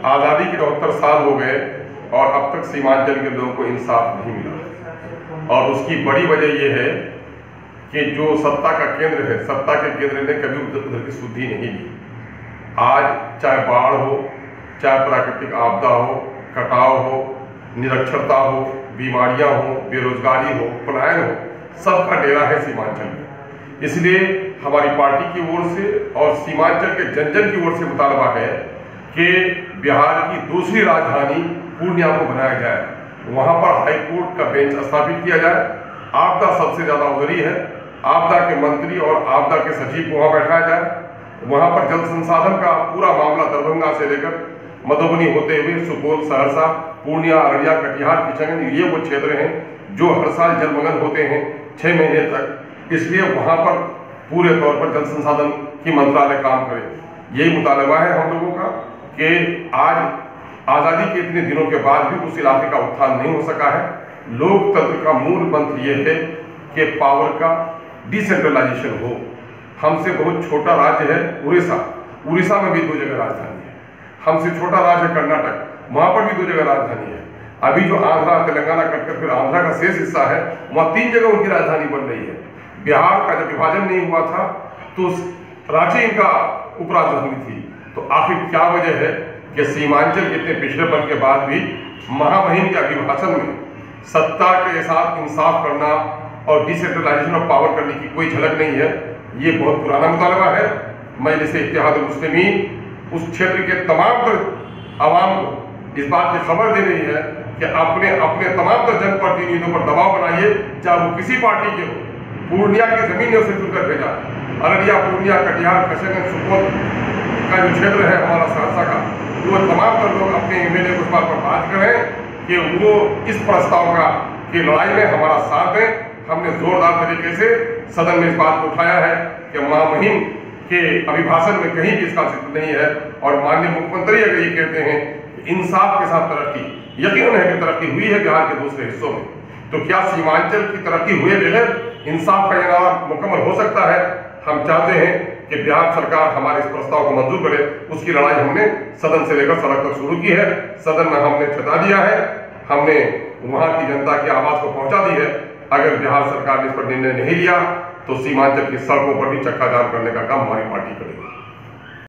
आज़ादी के 74 साल हो गए और अब तक सीमांचल के लोगों को इंसाफ नहीं मिला। और उसकी बड़ी वजह यह है कि जो सत्ता का केंद्र है, सत्ता के केंद्र ने कभी उधर की सुधि नहीं ली। आज चाहे बाढ़ हो, चाहे प्राकृतिक आपदा हो, कटाव हो, निरक्षरता हो, बीमारियां हो, बेरोजगारी हो, पलायन हो, सबका डेरा है सीमांचल में। इसलिए हमारी पार्टी की ओर से और सीमांचल के जन जन की ओर से मुतालबा है कि बिहार की दूसरी राजधानी पूर्णिया को बनाया जाए, वहां पर हाईकोर्ट का बेंच स्थापित किया जाए। आपदा सबसे ज्यादा उधर ही है, आपदा के मंत्री और आपदा के सचिव को वहां बैठाया जाए। वहां पर जल संसाधन का पूरा मामला दरभंगा से लेकर मधुबनी होते हुए सुपौल, सहरसा, पूर्णिया, अररिया, कटिहार, किशनगंज, ये वो क्षेत्र हैं जो हर साल जलमग्न होते हैं 6 महीने तक। इसलिए वहां पर पूरे तौर पर जल संसाधन की मंत्रालय काम करे। यही मुतालबा है हम लोगों का कि आज आजादी के इतने दिनों के बाद भी उस इलाके का उत्थान नहीं हो सका है। लोकतंत्र का मूल मंत्र यह है कि पावर का डिसेंट्रलाइजेशन हो। हमसे बहुत छोटा राज्य है उड़ीसा, उड़ीसा में भी 2 जगह राजधानी है। हमसे छोटा राज्य है कर्नाटक, वहां पर भी 2 जगह राजधानी है। अभी जो आंध्रा तेलंगाना कटकर फिर आंध्रा का शेष हिस्सा है, वहां 3 जगह उनकी राजधानी बन रही है। बिहार का जब विभाजन नहीं हुआ था तो रांची इनका उपराजधानी थी। तो आखिर क्या वजह है कि सीमांचल के इतने पिछड़ेपन के बाद भी महामहिम के अभिभाषण में सत्ता के साथ इंसाफ करना और डिसेंट्रलाइजेशन ऑफ पावर करने की कोई झलक नहीं है। ये बहुत पुराना मुतालबा है। मजलिस इत्तेहाद मुस्लिमीन उस क्षेत्र के तमाम आवाम को इस बात की खबर दे रही है कि अपने अपने तमाम जनप्रतिनिधियों पर दबाव बनाइए, चाहे वो किसी पार्टी के हो। पूर्णिया की जमीन ने उसे चुनकर भेजा। अररिया, पूर्णिया, कटिहार, किशनगंज, सुपौल का जो क्षेत्र है हमारा सहरसा का, वो तमाम लोग अपने एमएलए को इस बात पर बात करें कि वो इस प्रस्ताव का की लड़ाई में हमारा साथ दें। हमने जोरदार तरीके से सदन में इस बात को उठाया है कि महामहिम के अभिभाषण में कहीं भी इसका जिक्र नहीं है। और माननीय मुख्यमंत्री अगर ये कहते हैं कि इंसाफ के साथ तरक्की, यकीन है कि तरक्की हुई है बिहार के दूसरे हिस्सों में, तो क्या सीमांचल की तरक्की हुए बगैर इंसाफ का इनाम मुकम्मल हो सकता है? हम चाहते हैं कि बिहार सरकार हमारे इस प्रस्ताव को मंजूर करे। उसकी लड़ाई हमने सदन से लेकर सड़क तक शुरू की है। सदन में हमने छता दिया है, हमने वहां की जनता की आवाज को पहुंचा दी है। अगर बिहार सरकार ने इस पर निर्णय नहीं लिया तो सीमांचल की सड़कों पर भी चक्का जाम करने का काम हमारी पार्टी करेगी।